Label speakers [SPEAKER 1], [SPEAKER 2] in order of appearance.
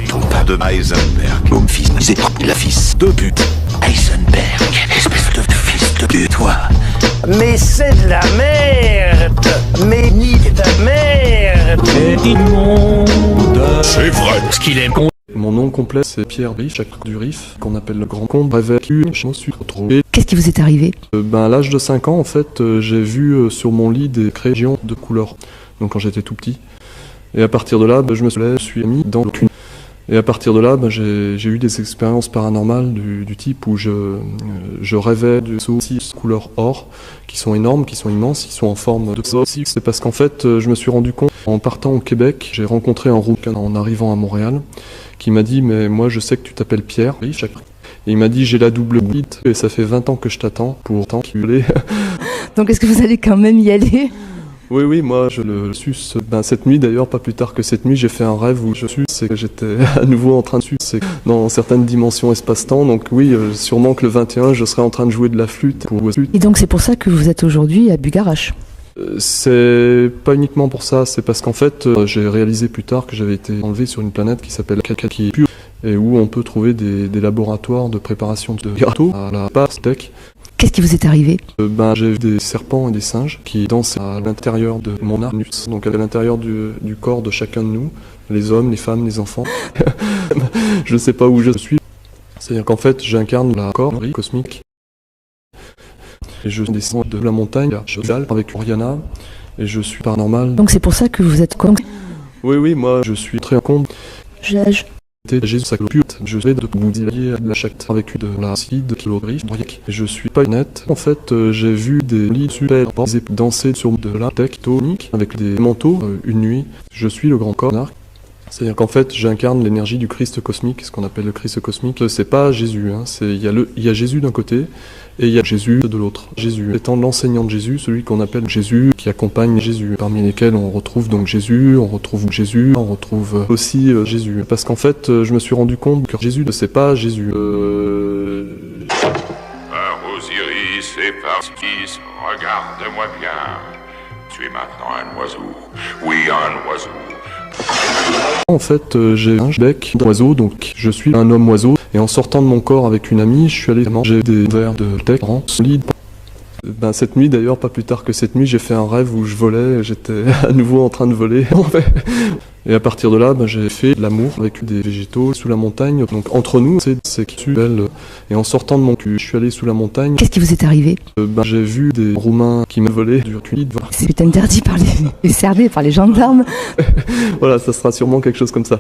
[SPEAKER 1] Trompe de Heisenberg. Mon fils, c'est la fils de pute. Heisenberg, espèce de fils de pute, toi.
[SPEAKER 2] Mais c'est de la merde. Mais ni de merde.
[SPEAKER 3] Et du monde.
[SPEAKER 1] C'est vrai.
[SPEAKER 3] Ce qu'il est con.
[SPEAKER 4] Mon nom complet c'est Pierre Riff, Jacques du Riff, qu'on appelle le grand comte, avec une chance trop. Et
[SPEAKER 5] Qu'est-ce qui vous est arrivé?
[SPEAKER 4] à l'âge de 5 ans, en fait, j'ai vu sur mon lit des crayons de couleur, donc quand j'étais tout petit. Et à partir de là, je me suis mis dans l'aucune. Et à partir de là, j'ai eu des expériences paranormales du type où je rêvais de sauts couleur or, qui sont énormes, qui sont immenses, qui sont en forme de saut. C'est parce qu'en fait, je me suis rendu compte, en partant au Québec, j'ai rencontré un Rouquin en arrivant à Montréal, qui m'a dit « Mais moi, je sais que tu t'appelles Pierre. » Et il m'a dit « J'ai la double bite et ça fait 20 ans que je t'attends pour tant qu'il voulait. »
[SPEAKER 5] Donc est-ce que vous allez quand même y aller?
[SPEAKER 4] Oui, moi je le suce. Cette nuit d'ailleurs, pas plus tard que cette nuit, j'ai fait un rêve où je suce et que j'étais à nouveau en train de sucer dans certaines dimensions espace-temps. Donc oui, sûrement que le 21, je serai en train de jouer de la flûte.
[SPEAKER 5] Et donc c'est pour ça que vous êtes aujourd'hui à Bugarache?
[SPEAKER 4] C'est pas uniquement pour ça, c'est parce qu'en fait, j'ai réalisé plus tard que j'avais été enlevé sur une planète qui s'appelle Kakaki, et où on peut trouver des laboratoires de préparation de gâteaux à la pastèque.
[SPEAKER 5] Qu'est-ce qui vous est arrivé?
[SPEAKER 4] J'ai vu des serpents et des singes qui dansent à l'intérieur de mon anus, donc à l'intérieur du corps de chacun de nous, les hommes, les femmes, les enfants. Je sais pas où je suis. C'est-à-dire qu'en fait, j'incarne la corps cosmique. Et je descends de la montagne à cheval avec Oriana, et je suis paranormal.
[SPEAKER 5] Donc c'est pour ça que vous êtes con?
[SPEAKER 4] Oui, moi je suis très con.
[SPEAKER 5] J'âge.
[SPEAKER 4] Jésus sacropute, je vais de boudier la chacte avec de l'acide kilogriffe. Je suis pas net. En fait, j'ai vu des lits super danser sur de la tectonique avec des manteaux une nuit. Je suis le grand corps. C'est-à-dire qu'en fait, j'incarne l'énergie du Christ cosmique, ce qu'on appelle le Christ cosmique. C'est pas Jésus, hein. Il y a Jésus d'un côté et il y a Jésus de l'autre. Jésus étant l'enseignant de Jésus, celui qu'on appelle Jésus, qui accompagne Jésus, parmi lesquels on retrouve donc Jésus, on retrouve aussi Jésus. Parce qu'en fait, je me suis rendu compte que Jésus ne sait pas Jésus.
[SPEAKER 6] Par Osiris et par Sis, regarde-moi bien. Tu es maintenant un oiseau. Oui, un oiseau.
[SPEAKER 4] En fait, j'ai un bec d'oiseau, donc je suis un homme oiseau. Et en sortant de mon corps avec une amie, je suis allé manger des verres de thé solide. Cette nuit d'ailleurs, pas plus tard que cette nuit, j'ai fait un rêve où je volais, j'étais à nouveau en train de voler. Et à partir de là, j'ai fait de l'amour avec des végétaux sous la montagne. Donc entre nous, c'est belle. Et en sortant de mon cul, je suis allé sous la montagne.
[SPEAKER 5] Qu'est-ce qui vous est arrivé?
[SPEAKER 4] J'ai vu des Roumains qui me volaient du cul.
[SPEAKER 5] C'est interdit par les cervets, par les gendarmes.
[SPEAKER 4] Voilà, ça sera sûrement quelque chose comme ça.